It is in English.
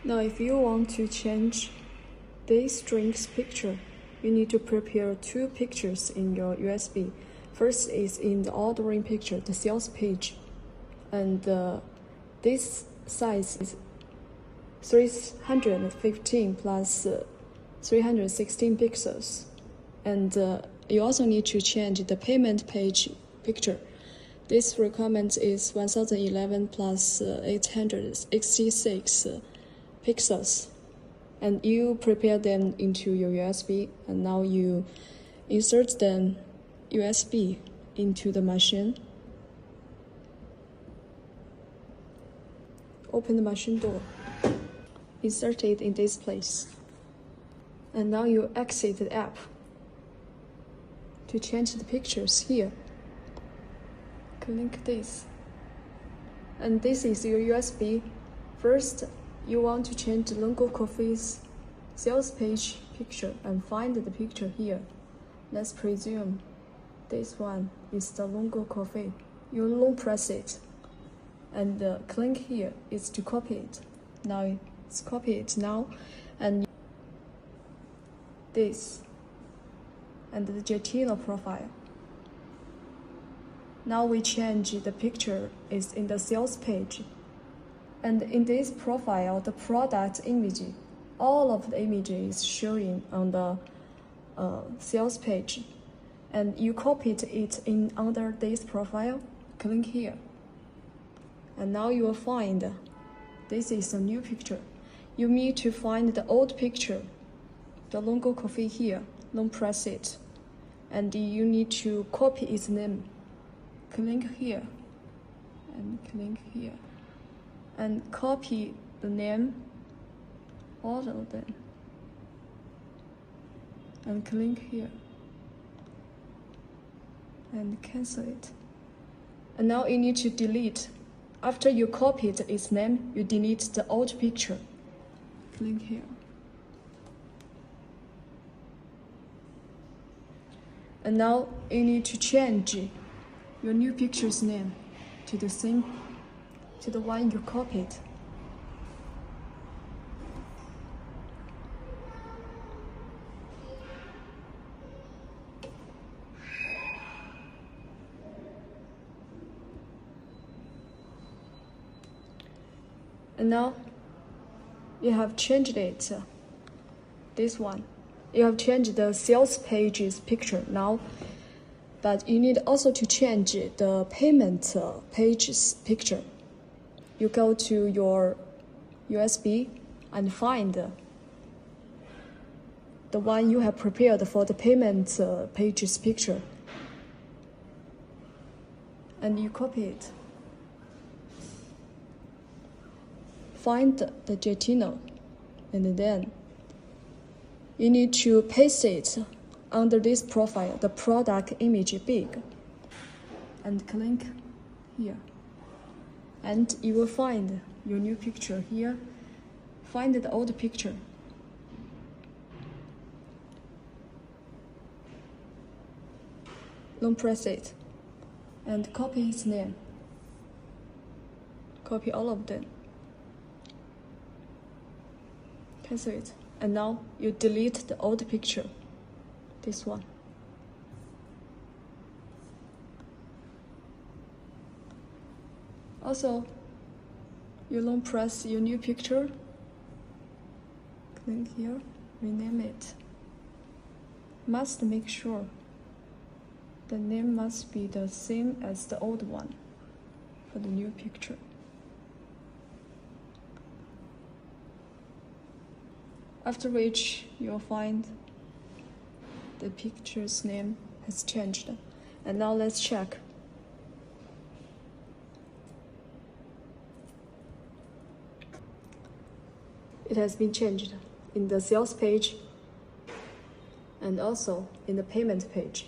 Now if you want to change this drink's picture, you need to prepare two pictures in your USB. First is in the ordering picture, the sales page, and this size is 315 plus 316 pixels. And you also need to change the payment page picture. This requirement is 1011 plus 866 pixels. And you prepare them into your USB, and now you insert the USB into the machine. Open the machine door. Insert it in this place. And now you exit the app to change the pictures here. Click this. And this is your USB. First, you want to change the Lungo Coffee's sales page picture and find the picture here. Let's presume this one is the Lungo Coffee. You long press it, and click here is to copy it. Now let's copy it now, and this, and the Gentino profile. Now we change the picture is in the sales page. And in this profile, the product image, all of the image is showing on the sales page. And you copied it in under this profile, click here. And now you will find this is a new picture. You need to find the old picture, the Lungo Coffee here, long press it. And you need to copy its name. Click here, and click here. And copy the name, all of them, and click here, and cancel it. And now you need to delete. After you copied its name, you delete the old picture. Click here. And now you need to change your new picture's name to the same, to the one you copied. And now you have changed it, this one. You have changed the sales page's picture now, but you need also to change the payment page's picture. You go to your USB and find the one you have prepared for the payment page's picture. And you copy it. Find the Gentino, and then you need to paste it under this profile, the product image big, and click here. And you will find your new picture here. Find the old picture. Long press it, and copy its name. Copy all of them. Cancel it. And now you delete the old picture, this one. Also, you long press your new picture, click here, rename it. Must make sure the name must be the same as the old one for the new picture. After which, you'll find the picture's name has changed. And now let's check. It has been changed in the sales page and also in the payment page.